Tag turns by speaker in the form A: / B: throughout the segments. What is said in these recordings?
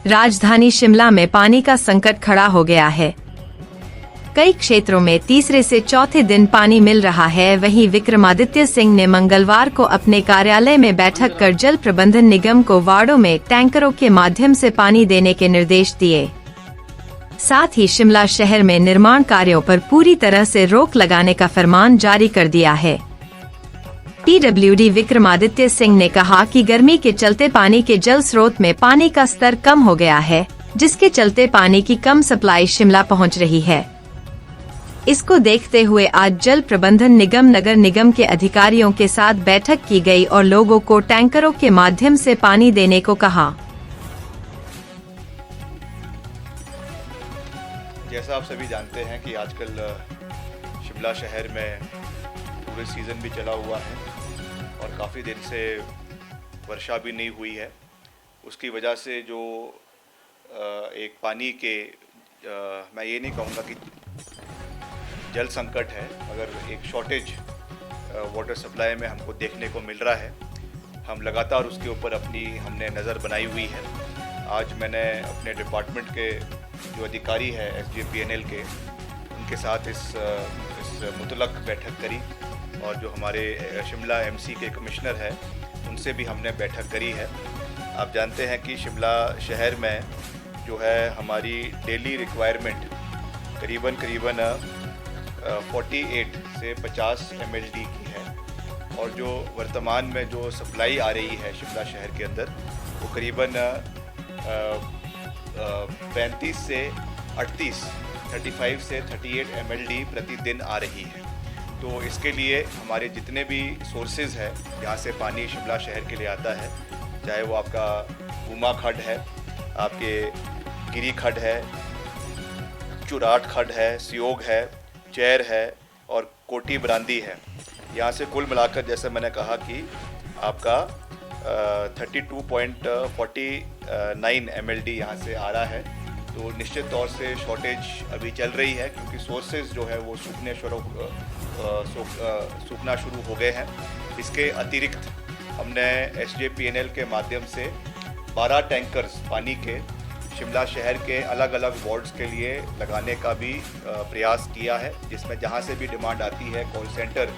A: राजधानी शिमला में पानी का संकट खड़ा हो गया है। कई क्षेत्रों में तीसरे से चौथे दिन पानी मिल रहा है। वहीं विक्रमादित्य सिंह ने मंगलवार को अपने कार्यालय में बैठक कर जल प्रबंधन निगम को वार्डों में टैंकरों के माध्यम से पानी देने के निर्देश दिए। साथ ही शिमला शहर में निर्माण कार्यों पर पूरी तरह से रोक लगाने का फरमान जारी कर दिया है। पीडब्ल्यूडी विक्रमादित्य सिंह ने कहा कि गर्मी के चलते पानी के जल स्रोत में पानी का स्तर कम हो गया है, जिसके चलते पानी की कम सप्लाई शिमला पहुंच रही है। इसको देखते हुए आज जल प्रबंधन निगम नगर निगम के अधिकारियों के साथ बैठक की गई और लोगों को टैंकरों के माध्यम से पानी देने को कहा।
B: जैसा आप सभी जानते हैं कि आजकल शिमला शहर में टूरिस्ट सीज़न भी चला हुआ है और काफ़ी दिन से वर्षा भी नहीं हुई है। उसकी वजह से जो एक पानी के मैं ये नहीं कहूँगा कि जल संकट है, मगर एक शॉर्टेज वाटर सप्लाई में हमको देखने को मिल रहा है। हम लगातार उसके ऊपर हमने नज़र बनाई हुई है। आज मैंने अपने डिपार्टमेंट के जो अधिकारी है SJPNL के, उनके साथ इस मुतलक बैठक करी और जो हमारे शिमला MC के कमिश्नर है उनसे भी हमने बैठक करी है। आप जानते हैं कि शिमला शहर में जो है हमारी डेली रिक्वायरमेंट करीबन 48 से 50 mld की है और जो वर्तमान में जो सप्लाई आ रही है शिमला शहर के अंदर वो करीबन 35 से 35 से 38 mld प्रतिदिन आ रही है। तो इसके लिए हमारे जितने भी सोर्सेज है जहाँ से पानी शिमला शहर के लिए आता है, चाहे वो आपका बूमा खड्ड है, आपके गिरी खड्ड है, चुराट खड्ड है, सियोग है, चैर है और कोटी बरांदी है, यहाँ से कुल मिलाकर जैसे मैंने कहा कि आपका 32.49 mld यहाँ से आ रहा है। तो निश्चित तौर से शॉर्टेज अभी चल रही है क्योंकि सोर्सेज जो है वो सूखना शुरू हो गए हैं। इसके अतिरिक्त हमने SJPNL के माध्यम से 12 टैंकर्स पानी के शिमला शहर के अलग अलग वार्ड्स के लिए लगाने का भी प्रयास किया है, जिसमें जहां से भी डिमांड आती है कॉल सेंटर,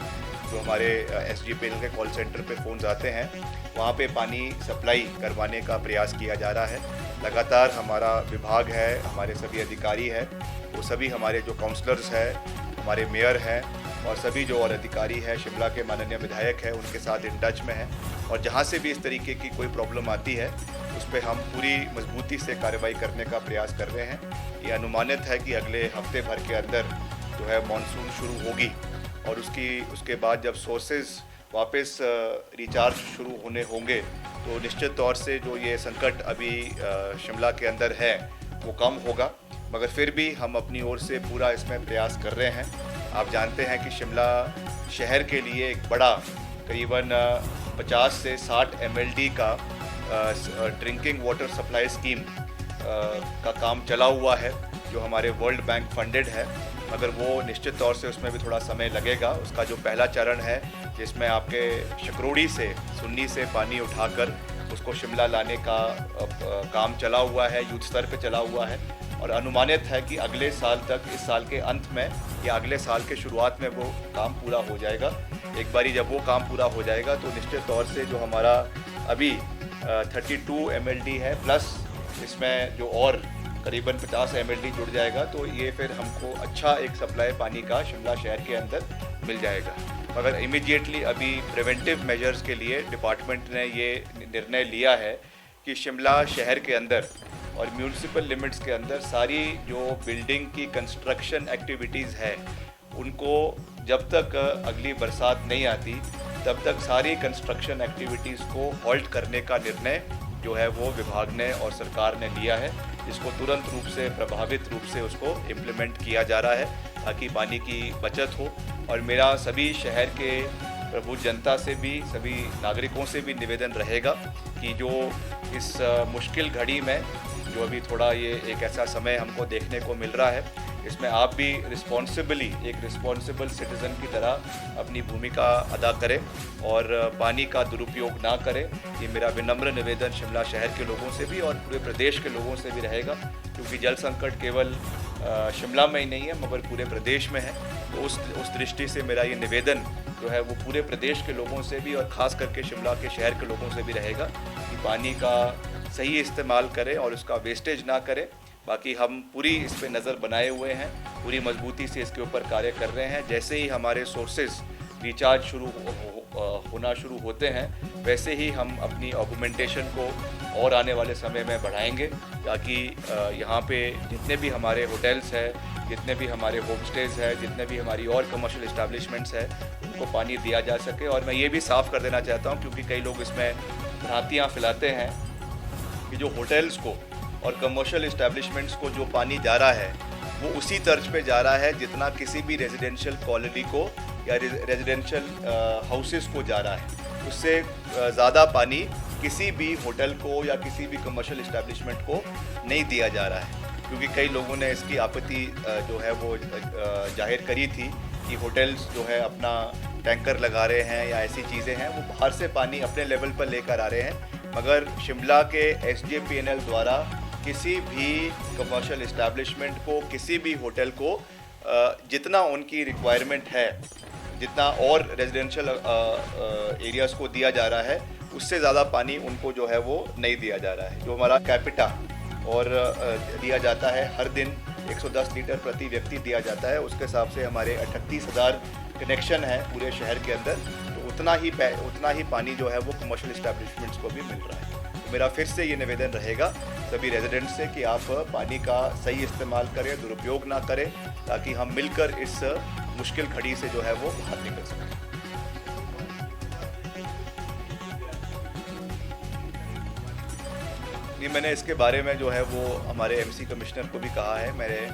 B: जो हमारे SJPNL के कॉल सेंटर पे फ़ोन्स आते हैं, वहां पे पानी सप्लाई करवाने का प्रयास किया जा रहा है। लगातार हमारा विभाग है, हमारे सभी अधिकारी हैं, वो सभी हमारे जो काउंसलर्स हैं, हमारे मेयर हैं और सभी जो और अधिकारी हैं, शिमला के माननीय विधायक हैं, उनके साथ इन टच में हैं और जहाँ से भी इस तरीके की कोई प्रॉब्लम आती है उस पर हम पूरी मजबूती से कार्रवाई करने का प्रयास कर रहे हैं। ये अनुमानित है कि अगले हफ्ते भर के अंदर जो है मानसून शुरू होगी और उसके बाद जब सोर्सेज वापस रिचार्ज शुरू होने होंगे तो निश्चित तौर से जो ये संकट अभी शिमला के अंदर है वो कम होगा, मगर फिर भी हम अपनी ओर से पूरा इसमें प्रयास कर रहे हैं। आप जानते हैं कि शिमला शहर के लिए एक बड़ा करीबन 50 से 60 mld का ड्रिंकिंग वाटर सप्लाई स्कीम का काम चला हुआ है, जो हमारे वर्ल्ड बैंक फंडेड है, मगर वो निश्चित तौर से उसमें भी थोड़ा समय लगेगा। उसका जो पहला चरण है जिसमें आपके शकरोड़ी से सुन्नी से पानी उठाकर उसको शिमला लाने का काम चला हुआ है, युद्ध स्तर पे चला हुआ है और अनुमानित है कि अगले साल तक, इस साल के अंत में या अगले साल के शुरुआत में वो काम पूरा हो जाएगा। एक बारी जब वो काम पूरा हो जाएगा तो निश्चित तौर से जो हमारा अभी 32 mld है प्लस इसमें जो और करीबन 50 mld जुड़ जाएगा, तो ये फिर हमको अच्छा एक सप्लाई पानी का शिमला शहर के अंदर मिल जाएगा। मगर इमीडिएटली अभी प्रिवेंटिव मेजर्स के लिए डिपार्टमेंट ने ये निर्णय लिया है कि शिमला शहर के अंदर और म्यूनिसिपल लिमिट्स के अंदर सारी जो बिल्डिंग की कंस्ट्रक्शन एक्टिविटीज़ है उनको जब तक अगली बरसात नहीं आती तब तक सारी कंस्ट्रक्शन एक्टिविटीज़ को हॉल्ट करने का निर्णय जो है वो विभाग ने और सरकार ने लिया है, जिसको तुरंत रूप से प्रभावित रूप से उसको इम्प्लीमेंट किया जा रहा है ताकि पानी की बचत हो। और मेरा सभी शहर के प्रबुद्ध जनता से भी, सभी नागरिकों से भी निवेदन रहेगा कि जो इस मुश्किल घड़ी में जो अभी थोड़ा ये एक ऐसा समय हमको देखने को मिल रहा है, इसमें आप भी रिस्पॉन्सिबली एक रिस्पॉन्सिबल सिटीज़न की तरह अपनी भूमिका अदा करें और पानी का दुरुपयोग ना करें। ये मेरा विनम्र निवेदन शिमला शहर के लोगों से भी और पूरे प्रदेश के लोगों से भी रहेगा, क्योंकि जल संकट केवल शिमला में ही नहीं है मगर पूरे प्रदेश में है। तो उस दृष्टि से मेरा ये निवेदन जो है वो पूरे प्रदेश के लोगों से भी और ख़ास करके शिमला के शहर के लोगों से भी रहेगा कि पानी का सही इस्तेमाल करें और उसका वेस्टेज ना करें। बाकी हम पूरी इस पे नज़र बनाए हुए हैं, पूरी मजबूती से इसके ऊपर कार्य कर रहे हैं। जैसे ही हमारे सोर्सेज रिचार्ज होना शुरू होते हैं वैसे ही हम अपनी ऑगमेंटेशन को और आने वाले समय में बढ़ाएंगे, ताकि यहाँ पे जितने भी हमारे होटल्स हैं, जितने भी हमारे होम स्टेज़ है, जितने भी हमारी और कमर्शियल इस्टेब्लिशमेंट्स है, उनको पानी दिया जा सके। और मैं ये भी साफ़ कर देना चाहता हूँ, क्योंकि कई लोग इसमें भ्रांतियाँ फैलाते हैं कि जो होटल्स को और कमर्शियल इस्टेब्लिशमेंट्स को जो पानी जा रहा है वो उसी तर्ज पे जा रहा है जितना किसी भी रेजिडेंशियल कॉलोनी को या रेजिडेंशियल हाउसेस को जा रहा है। उससे ज़्यादा पानी किसी भी होटल को या किसी भी कमर्शियल इस्टेब्लिशमेंट को नहीं दिया जा रहा है, क्योंकि कई लोगों ने इसकी आपत्ति जो है वो जाहिर करी थी कि होटल्स जो है अपना टैंकर लगा रहे हैं या ऐसी चीज़ें हैं, वो बाहर से पानी अपने लेवल पर लेकर आ रहे हैं। मगर शिमला के SJPNL द्वारा किसी भी कमर्शियल इस्टेब्लिशमेंट को, किसी भी होटल को जितना उनकी रिक्वायरमेंट है, जितना और रेजिडेंशियल एरियाज़ को दिया जा रहा है, उससे ज़्यादा पानी उनको जो है वो नहीं दिया जा रहा है। जो हमारा कैपिटा और दिया जाता है हर दिन 110 लीटर प्रति व्यक्ति दिया जाता है, उसके हिसाब से हमारे 38,000 कनेक्शन है पूरे शहर के अंदर। तो उतना ही पानी जो है वो कमर्शियल इस्टेब्लिशमेंट्स को भी मिल रहा है। तो मेरा फिर से ये निवेदन रहेगा सभी रेजिडेंट्स से कि आप पानी का सही इस्तेमाल करें, दुरुपयोग ना करें, ताकि हम मिलकर इस मुश्किल घड़ी से जो है वो बाहर निकल सकें। ये मैंने इसके बारे में जो है वो हमारे MC कमिश्नर को भी कहा है। मेरे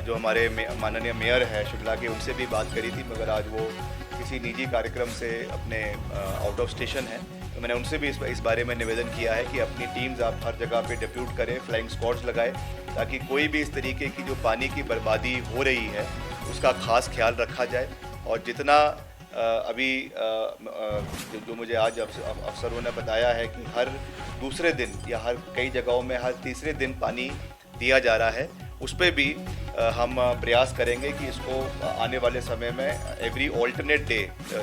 B: जो हमारे माननीय मेयर है शिमला के, उनसे भी बात करी थी, मगर आज वो किसी निजी कार्यक्रम से अपने आउट ऑफ स्टेशन है। तो मैंने उनसे भी इस बारे में निवेदन किया है कि अपनी टीम्स आप हर जगह पे डिप्यूट करें, फ्लाइंग स्क्वाड्स लगाएं, ताकि कोई भी इस तरीके की जो पानी की बर्बादी हो रही है उसका खास ख्याल रखा जाए। और जितना अभी जो मुझे आज अफसरों ने बताया है कि हर दूसरे दिन या हर कई जगहों में हर तीसरे दिन पानी दिया जा रहा है, उस पर भी हम प्रयास करेंगे कि इसको आने वाले समय में एवरी ऑल्टरनेट डे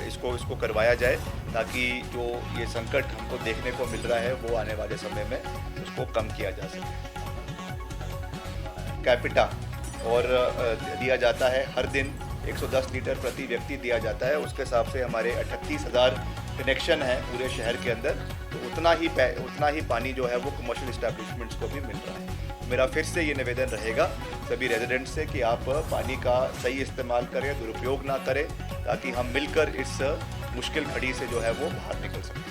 B: इसको करवाया जाए, ताकि जो ये संकट हमको देखने को मिल रहा है वो आने वाले समय में उसको कम किया जा सके। कैपिटा और दिया जाता है हर दिन 110 लीटर प्रति व्यक्ति दिया जाता है, उसके हिसाब से हमारे 38,000 कनेक्शन है पूरे शहर के अंदर। तो उतना ही पानी जो है वो कमर्शियल इस्टेब्लिशमेंट्स को भी मिल रहा है। मेरा फिर से ये निवेदन रहेगा सभी रेजिडेंट्स से कि आप पानी का सही इस्तेमाल करें, दुरुपयोग ना करें, ताकि हम मिलकर इस मुश्किल घड़ी से जो है वो बाहर निकल सकें।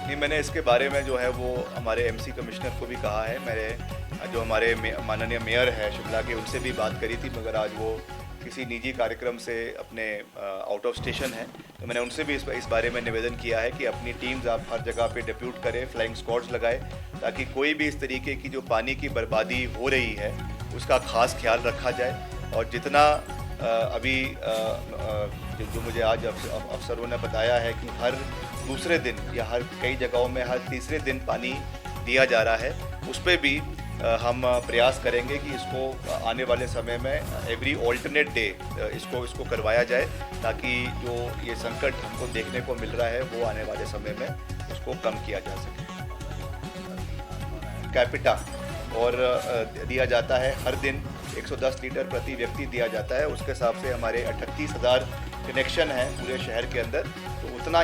B: नहीं, मैंने इसके बारे में जो है वो हमारे MC कमिश्नर को भी कहा है। मेरे जो हमारे माननीय मेयर है शिमला के, उनसे भी बात करी थी, मगर आज वो किसी निजी कार्यक्रम से अपने आउट ऑफ स्टेशन है। तो मैंने उनसे भी इस बारे में निवेदन किया है कि अपनी टीम्स आप हर जगह पे डिप्यूट करें, फ्लाइंग स्क्वाड्स लगाएं, ताकि कोई भी इस तरीके की जो पानी की बर्बादी हो रही है उसका खास ख्याल रखा जाए। और जितना अभी जो मुझे आज अफसरों ने बताया है कि हर दूसरे दिन या हर कई जगहों में हर तीसरे दिन पानी दिया जा रहा है, उस पर भी हम प्रयास करेंगे कि इसको आने वाले समय में एवरी ऑल्टरनेट डे इसको करवाया जाए, ताकि जो ये संकट हमको देखने को मिल रहा है वो आने वाले समय में उसको कम किया जा सके। कैपिटा और दिया जाता है हर दिन 110 लीटर प्रति व्यक्ति दिया जाता है, उसके हिसाब से हमारे 38,000 कनेक्शन है पूरे शहर के अंदर। तो उतना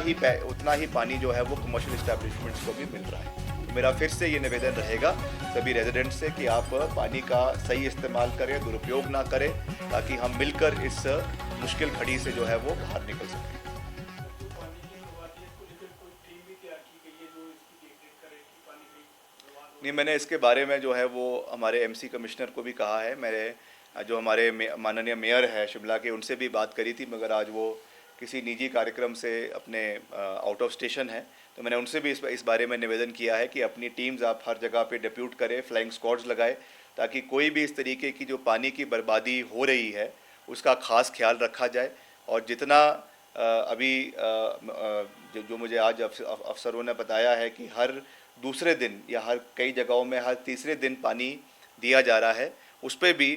B: ही पानी जो है वो कमर्शियल इस्टेब्लिशमेंट्स को भी मिल रहा है। तो मेरा फिर से ये निवेदन रहेगा सभी रेजिडेंट्स से कि आप पानी का सही इस्तेमाल करें, दुरुपयोग ना करें, ताकि हम मिलकर इस मुश्किल घड़ी से जो है वो बाहर निकल सकें। नहीं, मैंने इसके बारे में जो है वो हमारे MC कमिश्नर को भी कहा है। मेरे जो हमारे माननीय मेयर है शिमला के, उनसे भी बात करी थी, मगर आज वो किसी निजी कार्यक्रम से अपने आउट ऑफ स्टेशन हैं, तो मैंने उनसे भी इस बारे में निवेदन किया है कि अपनी टीम्स आप हर जगह पे डिप्यूट करें, फ्लाइंग स्क्वाड्स लगाए, ताकि कोई भी इस तरीके की जो पानी की बर्बादी हो रही है उसका खास ख्याल रखा जाए। और जितना अभी जो मुझे आज अफसरों ने बताया है कि हर दूसरे दिन या हर कई जगहों में हर तीसरे दिन पानी दिया जा रहा है, उस पर भी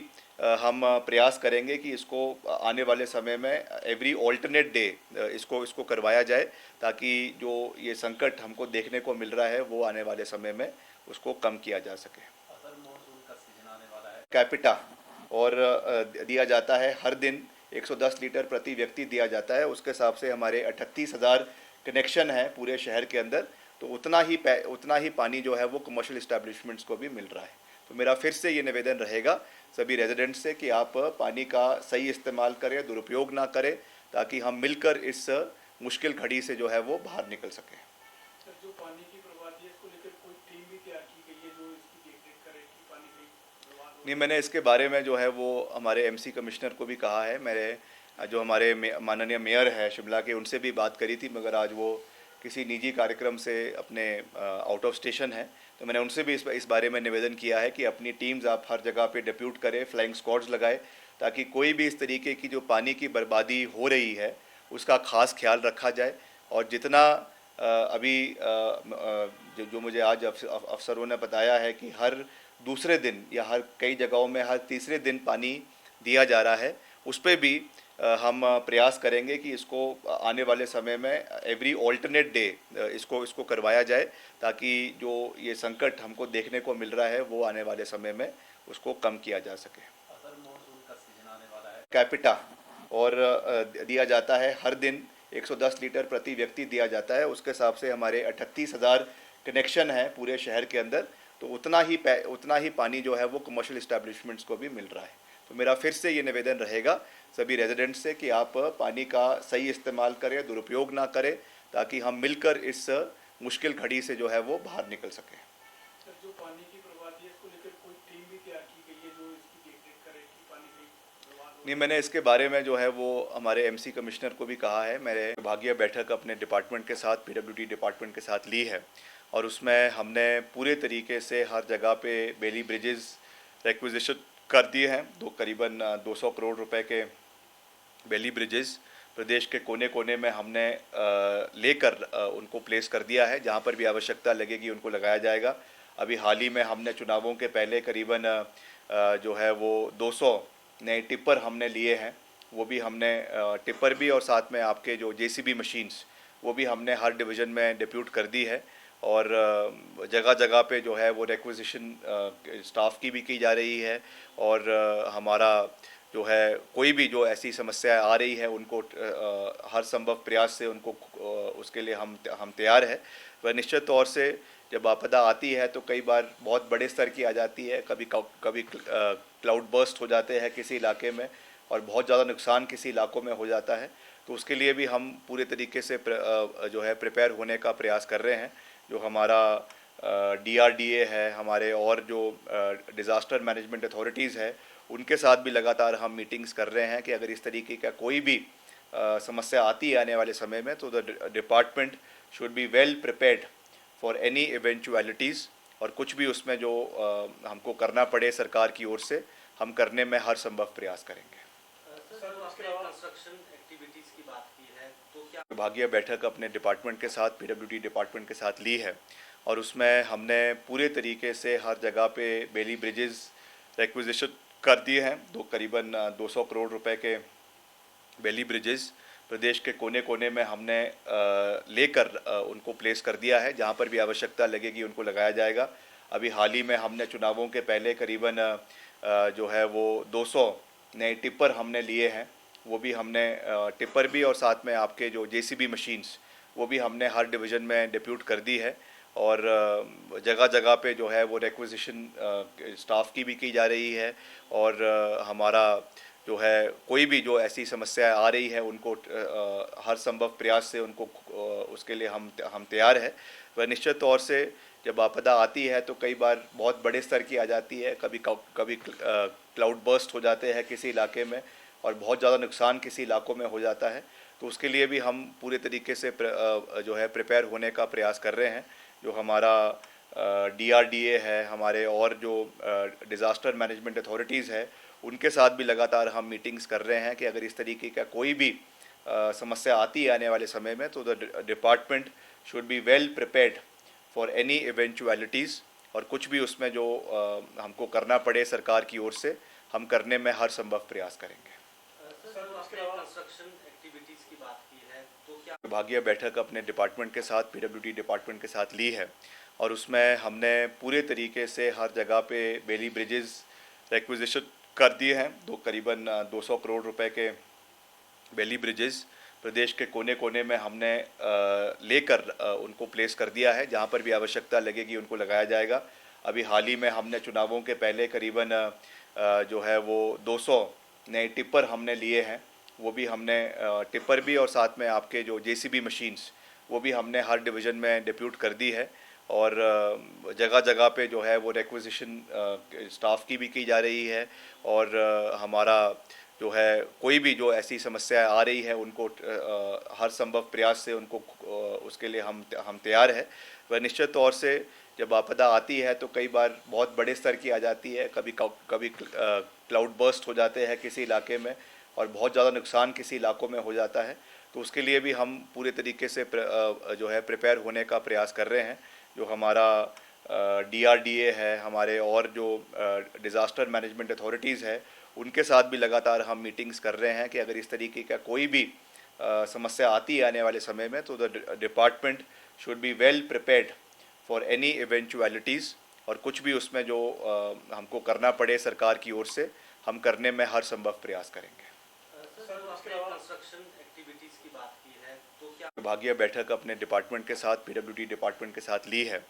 B: हम प्रयास करेंगे कि इसको आने वाले समय में एवरी ऑल्टरनेट डे इसको करवाया जाए, ताकि जो ये संकट हमको देखने को मिल रहा है वो आने वाले समय में उसको कम किया जा सके। कैपिटा और दिया जाता है हर दिन 110 लीटर प्रति व्यक्ति दिया जाता है। उसके हिसाब से हमारे 38,000 कनेक्शन है पूरे शहर के अंदर, तो उतना ही पानी जो है वो कमर्शियल इस्टेब्लिशमेंट्स को भी मिल रहा है। तो मेरा फिर से ये निवेदन रहेगा सभी रेजिडेंट्स से कि आप पानी का सही इस्तेमाल करें, दुरुपयोग ना करें, ताकि हम मिलकर इस मुश्किल घड़ी से जो है वो बाहर निकल सकें।
C: जो पानी की बर्बादी है इसको लेकर कोई टीम भी तैयार की गई है जो इसकी देखरेख करे कि पानी की बर्बाद हो?
B: नहीं, मैंने इसके बारे में जो है वो हमारे एमसी कमिश्नर को भी कहा है। मेरे जो हमारे माननीय मेयर है शिमला के, उनसे भी बात करी थी, मगर आज वो किसी निजी कार्यक्रम से अपने आउट ऑफ स्टेशन है, तो मैंने उनसे भी इस बारे में निवेदन किया है कि अपनी टीम्स आप हर जगह पे डिप्यूट करें, फ्लाइंग स्क्वाड्स लगाए, ताकि कोई भी इस तरीके की जो पानी की बर्बादी हो रही है उसका खास ख्याल रखा जाए। और जितना अभी जो मुझे आज अफसरों ने बताया है कि हर दूसरे दिन या हर कई जगहों में हर तीसरे दिन पानी दिया जा रहा है, उस पर भी हम प्रयास करेंगे कि इसको आने वाले समय में एवरी ऑल्टरनेट डे इसको करवाया जाए, ताकि जो ये संकट हमको देखने को मिल रहा है वो आने वाले समय में उसको कम किया जा सके। कैपिटा और दिया जाता है हर दिन 110 लीटर प्रति व्यक्ति दिया जाता है। उसके हिसाब से हमारे 38,000 कनेक्शन है पूरे शहर के अंदर, तो उतना ही पानी जो है वो कमर्शियल इस्टेब्लिशमेंट्स को भी मिल रहा है। तो मेरा फिर से ये निवेदन रहेगा सभी रेजिडेंट्स से कि आप पानी का सही इस्तेमाल करें, दुरुपयोग ना करें, ताकि हम मिलकर इस मुश्किल घड़ी से जो है वो बाहर निकल सकें।
C: जो पानी की बर्बादी है इसको लेकर कोई टीम भी तैयार की गई है जो इसकी देखरेख करे कि पानी की बर्बाद हो?
B: नहीं, मैंने इसके बारे में जो है वो हमारे एमसी कमिश्नर को भी कहा है। मेरे विभागीय बैठक अपने डिपार्टमेंट के साथ, पीडब्ल्यूडी डिपार्टमेंट के साथ ली है, और उसमें हमने पूरे तरीके से हर जगह पे बेली ब्रिजेस रिक्विजिशन कर दिए हैं। करीबन 200 करोड़ रुपए के बेली ब्रिजेस प्रदेश के कोने कोने में हमने लेकर उनको प्लेस कर दिया है। जहाँ पर भी आवश्यकता लगेगी उनको लगाया जाएगा। अभी हाल ही में हमने चुनावों के पहले करीबन जो है वो 200 नए टिप्पर हमने लिए हैं। वो भी हमने टिप्पर भी और साथ में आपके जो जेसीबी मशीन्स वो भी हमने हर डिवीज़न में डिप्यूट कर दी है, और जगह जगह पे जो है वो रिक्विजिशन स्टाफ की भी की जा रही है। और हमारा जो है कोई भी जो ऐसी समस्या आ रही है उनको हर संभव प्रयास से उनको उसके लिए हम तैयार है। वह निश्चित तौर से जब आपदा आती है तो कई बार बहुत बड़े स्तर की आ जाती है, कभी क्लाउड बर्स्ट हो जाते हैं किसी इलाके में और बहुत ज़्यादा नुकसान किसी इलाकों में हो जाता है, तो उसके लिए भी हम पूरे तरीके से जो है प्रिपेयर होने का प्रयास कर रहे हैं। जो हमारा DRDA है, हमारे और जो डिज़ास्टर मैनेजमेंट अथॉरिटीज़ है, उनके साथ भी लगातार हम मीटिंग्स कर रहे हैं कि अगर इस तरीके का कोई भी समस्या आती है आने वाले समय में तो the department should be well prepared for any eventualities, और कुछ भी उसमें जो हमको करना पड़े सरकार की ओर से हम करने में हर संभव प्रयास करेंगे। विभागीय बैठक अपने डिपार्टमेंट के साथ, पीडब्ल्यूडी डिपार्टमेंट के साथ ली है, और उसमें हमने पूरे तरीके से हर जगह पे बेली ब्रिजेस रिक्विजिशन कर दिए हैं। करीबन 200 करोड़ रुपए के बेली ब्रिजेस प्रदेश के कोने कोने में हमने लेकर उनको प्लेस कर दिया है। जहाँ पर भी आवश्यकता लगेगी उनको लगाया जाएगा। अभी हाल ही में हमने चुनावों के पहले करीबन जो है वो 200 नए टिप्पर हमने लिए हैं। वो भी हमने टिप्पर भी और साथ में आपके जो जेसीबी मशीन्स वो भी हमने हर डिवीज़न में डिप्यूट कर दी है, और जगह जगह पे जो है वो रिक्विजिशन स्टाफ की भी की जा रही है। और हमारा जो है कोई भी जो ऐसी समस्या आ रही है उनको हर संभव प्रयास से उनको उसके लिए हम तैयार है। वह निश्चित तौर से जब आपदा आती है तो कई बार बहुत बड़े स्तर की आ जाती है, कभी क्लाउड बर्स्ट हो जाते हैं किसी इलाके में और बहुत ज़्यादा नुकसान किसी इलाकों में हो जाता है, तो तो उसके लिए भी हम पूरे तरीके से जो है प्रिपेयर होने का प्रयास कर रहे हैं। जो हमारा DRDA है, हमारे और जो डिज़ास्टर मैनेजमेंट अथॉरिटीज़ है, उनके साथ भी लगातार हम मीटिंग्स कर रहे हैं कि अगर इस तरीके का कोई भी समस्या आती है आने वाले समय में, तो the department should be well prepared for any eventualities, और कुछ भी उसमें जो हमको करना पड़े सरकार की ओर से, हम करने में हर संभव प्रयास करेंगे।
C: सर, उसके अलावा कंस्ट्रक्शन एक्टिविटीज़ की बात की है, तो क्या
B: विभागीय बैठक अपने डिपार्टमेंट के साथ, PWD डिपार्टमेंट के साथ ली है, और उसमें हमने पूरे तरीके से हर जगह पे बेली ब्रिजेस रिक्विजिशन कर दिए हैं। करीबन 200 करोड़ रुपए के बेली ब्रिजेस प्रदेश के कोने कोने में हमने लेकर उनको प्लेस कर दिया है। जहां पर भी आवश्यकता लगेगी उनको लगाया जाएगा। अभी हाल ही में हमने चुनावों के पहले करीबन जो है वो 200 नए टिप्पर हमने लिए हैं। वो भी हमने टिप्पर भी, और साथ में आपके जो JCB मशीन्स, वो भी हमने हर डिवीज़न में डिप्यूट कर दी है, और जगह जगह पे जो है वो रिक्विजिशन स्टाफ की भी की जा रही है। और हमारा जो है कोई भी जो ऐसी समस्या आ रही है उनको हर संभव प्रयास से उनको उसके लिए हम तैयार है। वह निश्चित तौर से जब आपदा आती है तो कई बार बहुत बड़े स्तर की आ जाती है, कभी क्लाउड बर्स्ट हो जाते हैं किसी इलाके में, और बहुत ज़्यादा नुकसान किसी इलाकों में हो जाता है। तो उसके लिए भी हम पूरे तरीके से जो है प्रिपेयर होने का प्रयास कर रहे हैं। जो हमारा DRDA है, हमारे और जो डिज़ास्टर मैनेजमेंट अथॉरिटीज़ है, उनके साथ भी लगातार हम मीटिंग्स कर रहे हैं कि अगर इस तरीके का कोई भी समस्या आती है आने वाले समय में, तो the department should be well prepared for any eventualities, और कुछ भी उसमें जो हमको करना पड़े सरकार की ओर से, हम करने में हर संभव प्रयास करेंगे।
C: सर, उसके अलावा कंस्ट्रक्शन एक्टिविटीज़ की बात की है, तो क्या
B: विभागीय बैठक अपने डिपार्टमेंट के साथ, PWD डिपार्टमेंट के साथ ली है,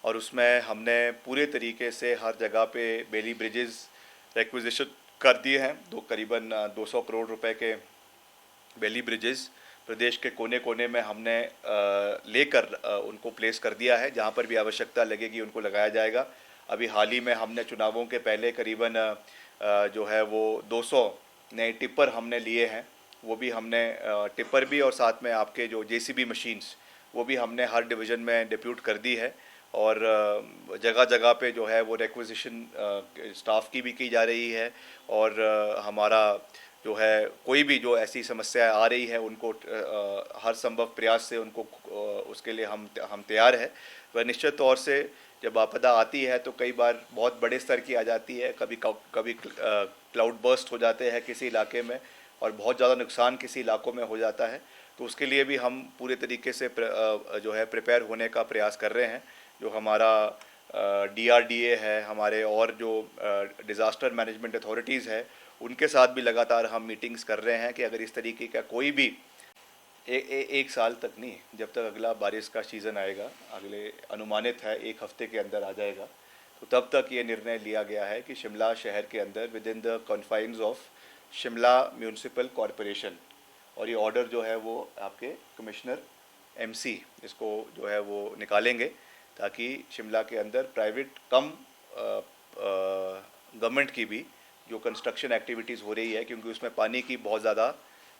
B: और उसमें हमने पूरे तरीके से हर जगह पे बेली ब्रिजेस रिक्विजिशन कर दिए हैं। करीबन 200 करोड़ रुपए के बेली ब्रिजेस प्रदेश के कोने कोने में हमने लेकर उनको प्लेस कर दिया है। जहां पर भी आवश्यकता लगेगी उनको लगाया जाएगा। अभी हाल ही में हमने चुनावों के पहले करीबन जो है वो 200 नए टिप्पर हमने लिए हैं। वो भी हमने टिप्पर भी, और साथ में आपके जो JCB मशीन्स, वो भी हमने हर डिवीज़न में डिप्यूट कर दी है, और जगह जगह पे जो है वो रिक्विजिशन स्टाफ की भी की जा रही है। और हमारा जो है कोई भी जो ऐसी समस्या आ रही है उनको हर संभव प्रयास से उनको उसके लिए हम तैयार है। वह निश्चित तौर से जब आपदा आती है तो कई बार बहुत बड़े स्तर की आ जाती है, कभी क्लाउड बर्स्ट हो जाते हैं किसी इलाके में, और बहुत ज़्यादा नुकसान किसी इलाकों में हो जाता है। तो उसके लिए भी हम पूरे तरीके से जो है प्रिपेयर होने का प्रयास कर रहे हैं। जो हमारा DRDA है, हमारे और जो डिज़ास्टर मैनेजमेंट अथॉरिटीज़ है, उनके साथ भी लगातार हम मीटिंग्स कर रहे हैं कि अगर इस तरीके का कोई भी एक साल तक नहीं, जब तक अगला बारिश का सीज़न आएगा, अगले अनुमानित है 1 हफ्ते के अंदर आ जाएगा, तो तब तक ये निर्णय लिया गया है कि शिमला शहर के अंदर within the confines of Shimla municipal corporation, और ये ऑर्डर जो है वो आपके कमिश्नर MC इसको जो है वो निकालेंगे, ताकि शिमला के अंदर प्राइवेट कम गवर्नमेंट की भी जो कंस्ट्रक्शन एक्टिविटीज़ हो रही है, क्योंकि उसमें पानी की बहुत ज़्यादा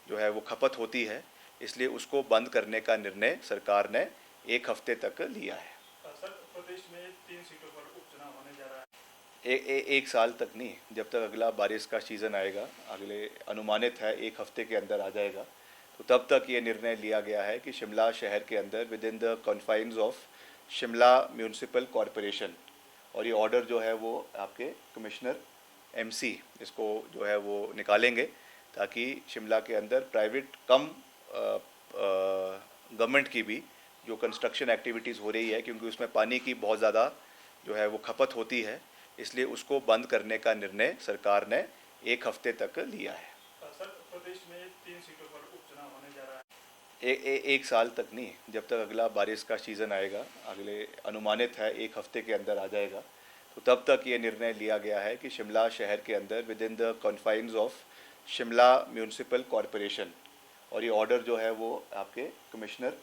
B: जो है वो खपत होती है, इसलिए उसको बंद करने का निर्णय सरकार ने 1 हफ्ते तक लिया है।
C: सर, प्रदेश में 3 सीटों पर उपचुनाव होने जा रहा है।
B: एक साल तक नहीं, जब तक अगला बारिश का सीज़न आएगा, अगले अनुमानित है 1 हफ्ते के अंदर आ जाएगा, तो तब तक ये निर्णय लिया गया है कि शिमला शहर के अंदर within the confines of Shimla municipal corporation, और ये ऑर्डर जो है वो आपके कमिश्नर MC इसको जो है वो निकालेंगे, ताकि शिमला के अंदर प्राइवेट कम गवर्नमेंट की भी जो कंस्ट्रक्शन एक्टिविटीज़ हो रही है, क्योंकि उसमें पानी की बहुत ज़्यादा जो है वो खपत होती है, इसलिए उसको बंद करने का निर्णय सरकार ने 1 हफ्ते तक लिया है।
C: सर, प्रदेश में 3 सीटों पर उपचुनाव होने जा रहा है।
B: एक साल तक नहीं, जब तक अगला बारिश का सीज़न आएगा, अगले अनुमानित है 1 हफ्ते के अंदर आ जाएगा, तो तब तक ये निर्णय लिया गया है कि शिमला शहर के अंदर within the confines of Shimla municipal corporation, और ये ऑर्डर जो है वो आपके कमिश्नर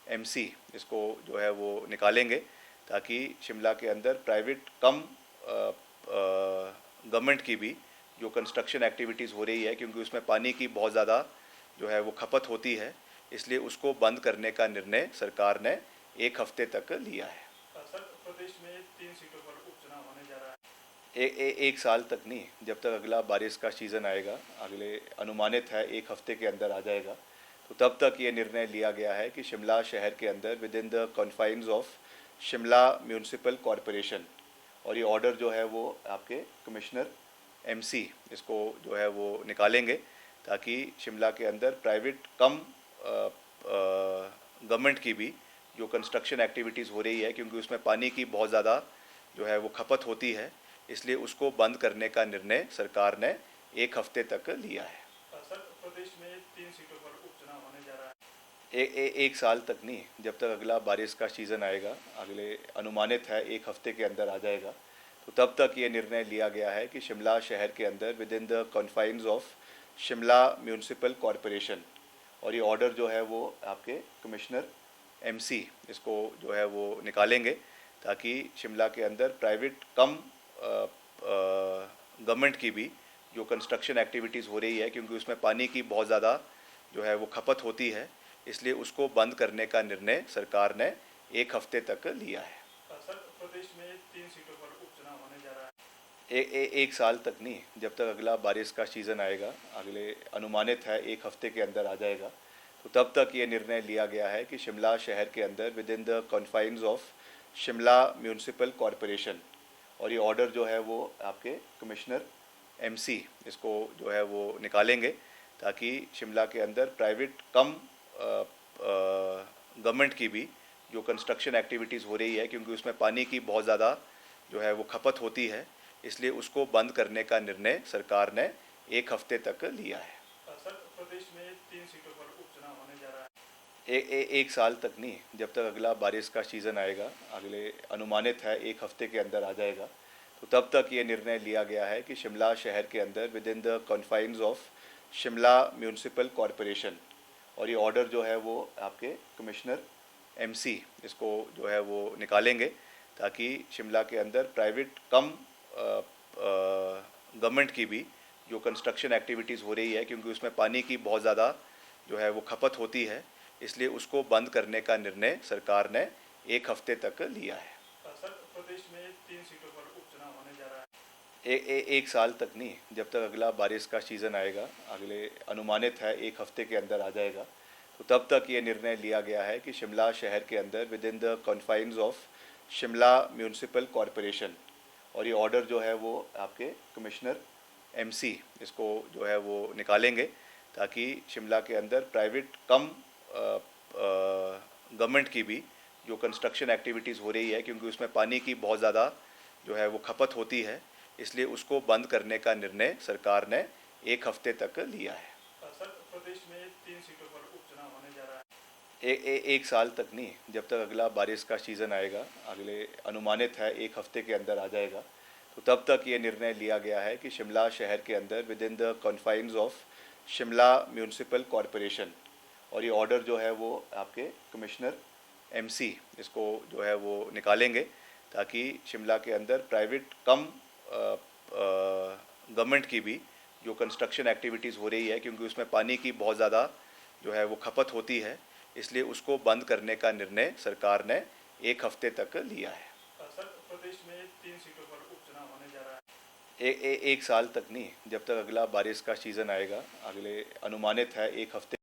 B: MC इसको जो है वो निकालेंगे, ताकि शिमला के अंदर प्राइवेट कम गवर्नमेंट की भी जो कंस्ट्रक्शन एक्टिविटीज़ हो रही है, क्योंकि उसमें पानी की बहुत ज़्यादा जो है वो खपत होती है, इसलिए उसको बंद करने का निर्णय सरकार ने 1 हफ्ते तक लिया है।
C: सर, प्रदेश में 3 सीटों पर उपचुनाव होने जा रहा है।
B: एक साल तक नहीं, जब तक अगला बारिश का सीज़न आएगा, अगले अनुमानित है 1 हफ्ते के अंदर आ जाएगा, तो तब तक ये निर्णय लिया गया है कि शिमला शहर के अंदर within the confines of Shimla municipal corporation, और ये ऑर्डर जो है वो आपके कमिश्नर एमसी इसको जो है वो निकालेंगे, ताकि शिमला के अंदर प्राइवेट कम गवर्नमेंट की भी जो कंस्ट्रक्शन एक्टिविटीज़ हो रही है, क्योंकि उसमें पानी की बहुत ज़्यादा जो है वो खपत होती है, इसलिए उसको बंद करने का निर्णय सरकार ने 1 हफ्ते तक लिया है।
C: सर, प्रदेश में 3 सीटों पर उपचुनाव होने जा रहा है।
B: एक साल तक नहीं, जब तक अगला बारिश का सीज़न आएगा, अगले अनुमानित है 1 हफ्ते के अंदर आ जाएगा, तो तब तक ये निर्णय लिया गया है कि शिमला शहर के अंदर within the confines of Shimla municipal corporation, और ये ऑर्डर जो है वो आपके कमिश्नर एमसी इसको जो है वो निकालेंगे, ताकि शिमला के अंदर प्राइवेट कम गवर्नमेंट की भी जो कंस्ट्रक्शन एक्टिविटीज़ हो रही है, क्योंकि उसमें पानी की बहुत ज़्यादा जो है वो खपत होती है, इसलिए उसको बंद करने का निर्णय सरकार ने 1 हफ्ते तक लिया है।
C: सर, प्रदेश में 3 सीटों पर उपचुनाव होने जा रहा है।
B: एक साल तक नहीं, जब तक अगला बारिश का सीज़न आएगा, अगले अनुमानित है 1 हफ्ते के अंदर आ जाएगा, तो तब तक ये निर्णय लिया गया है कि शिमला शहर के अंदर within the confines of Shimla municipal corporation, और ये ऑर्डर जो है वो आपके कमिश्नर एमसी इसको जो है वो निकालेंगे, ताकि शिमला के अंदर प्राइवेट कम गवर्नमेंट की भी जो कंस्ट्रक्शन एक्टिविटीज़ हो रही है, क्योंकि उसमें पानी की बहुत ज़्यादा जो है वो खपत होती है, इसलिए उसको बंद करने का निर्णय सरकार ने 1 हफ्ते तक लिया है।
C: सर, प्रदेश में 3 सीटों पर उपचुनाव होने जा रहा है।
B: एक साल तक नहीं, जब तक अगला बारिश का सीज़न आएगा, अगले अनुमानित है 1 हफ्ते के अंदर आ जाएगा, तो तब तक ये निर्णय लिया गया है कि शिमला शहर के अंदर within the confines of Shimla municipal corporation, और ये ऑर्डर जो है वो आपके कमिश्नर एमसी इसको जो है वो निकालेंगे, ताकि शिमला के अंदर प्राइवेट कम गवर्नमेंट की भी जो कंस्ट्रक्शन एक्टिविटीज़ हो रही है, क्योंकि उसमें पानी की बहुत ज़्यादा जो है वो खपत होती है, इसलिए उसको बंद करने का निर्णय सरकार ने 1 हफ्ते तक लिया है।
C: सर, प्रदेश में 3 सीटों पर उपचुनाव होने जा रहा है।
B: एक साल तक नहीं, जब तक अगला बारिश का सीज़न आएगा, अगले अनुमानित है 1 हफ्ते के अंदर आ जाएगा, तो तब तक ये निर्णय लिया गया है कि शिमला शहर के अंदर within the confines of Shimla municipal corporation, और ये ऑर्डर जो है वो आपके कमिश्नर एमसी इसको जो है वो निकालेंगे, ताकि शिमला के अंदर प्राइवेट कम गवर्नमेंट की भी जो कंस्ट्रक्शन एक्टिविटीज़ हो रही है, क्योंकि उसमें पानी की बहुत ज़्यादा जो है वो खपत होती है, इसलिए उसको बंद करने का निर्णय सरकार ने 1 हफ्ते तक लिया है।
C: सर, प्रदेश में 3 सीटों पर उपचुनाव होने जा रहा है।
B: एक साल तक नहीं, जब तक अगला बारिश का सीज़न आएगा, अगले अनुमानित है 1 हफ्ते के अंदर आ जाएगा, तो तब तक ये निर्णय लिया गया है कि शिमला शहर के अंदर within the confines of Shimla municipal corporation, और ये ऑर्डर जो है वो आपके कमिश्नर एमसी इसको जो है वो निकालेंगे, ताकि शिमला के अंदर प्राइवेट कम गवर्नमेंट की भी जो कंस्ट्रक्शन एक्टिविटीज़ हो रही है, क्योंकि उसमें पानी की बहुत ज़्यादा जो है वो खपत होती है, इसलिए उसको बंद करने का निर्णय सरकार ने 1 हफ्ते तक लिया है।
C: सर, प्रदेश में 3 सीटों पर उपचुनाव होने जा रहा है।
B: एक साल तक नहीं, जब तक अगला बारिश का सीज़न आएगा, अगले अनुमानित है 1 हफ्ते